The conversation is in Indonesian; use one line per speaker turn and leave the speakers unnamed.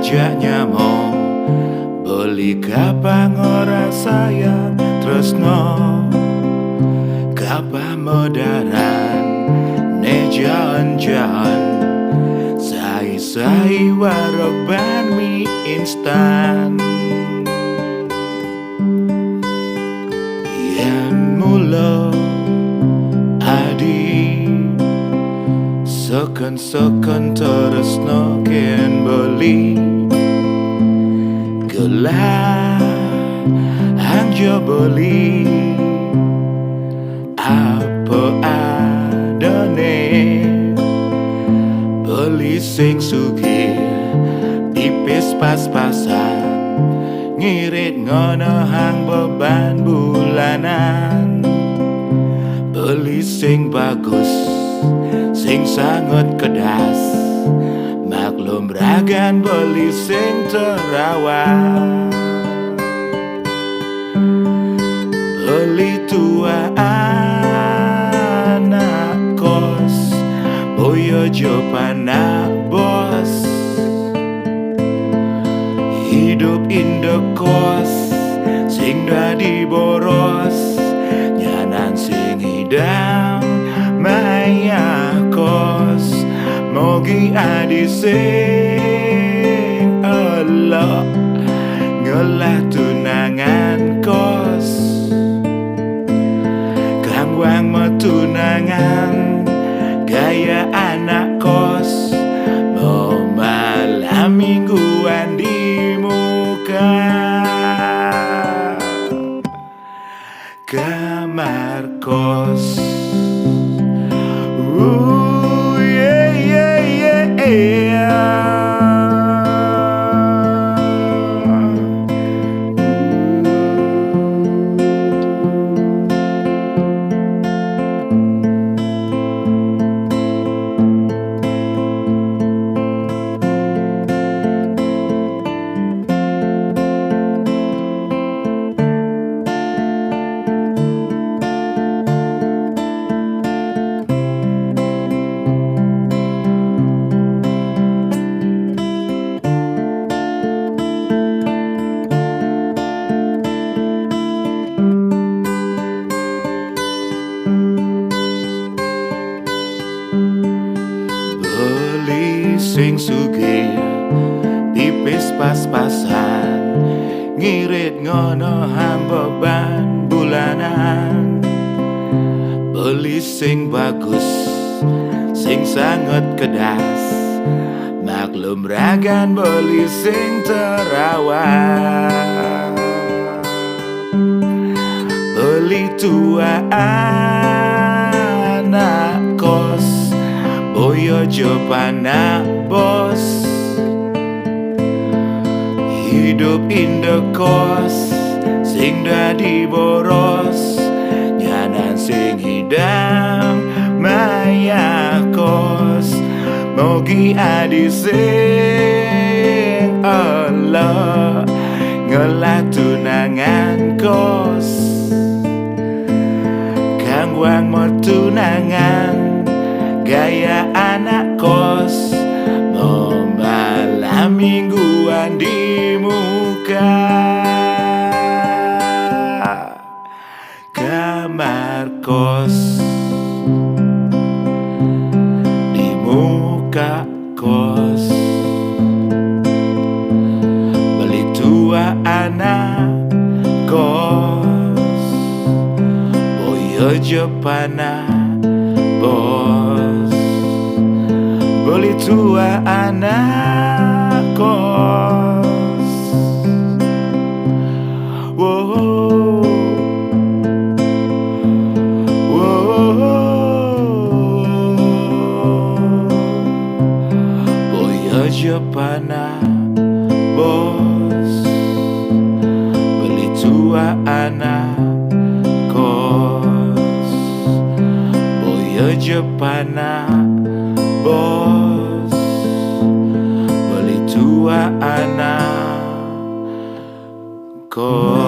ngajak mau beli kapang ora sayang tresno kapang modaran ne jalan-jalan sai waroban mie instan yen mulo adi seken tresno ken beli gelah hangjo beli apa adone beli sing sugih tipis pas-pasan ngirit ngono hang beban bulanan beli sing bagus sing sangat kedas maklum ragan beli sing terawat beli tua anak kos boyo jopana bos hidup indekos sing dadi boros nyanan sing hidang maya kos mogi adi sing elok ngelah tunangan kos kang wang metunangan gaya anak kos mau malam mingguan di muka kamar kos. Yeah, yeah, yeah. Sing sugih tipis pas-pasan ngirit ngono hang beban bulanan beli sing bagus sing sangat kedas maklum ragan beli sing terawat beli tua anak kos boyo jopana bos hidup indekos sing dadi boros nyanan sing hidang maya kos mogi adi sing elok ngelah tunangan kos kang wang metunangan gaya anak kos mau malam mingguan di muka kamar kos di muka kos beli tua anak kos boyo jepana bos beli tua anak kos wow, wow. Boyo jepana bos beli tua anak kos boyo jepana bos beli tua anak kos.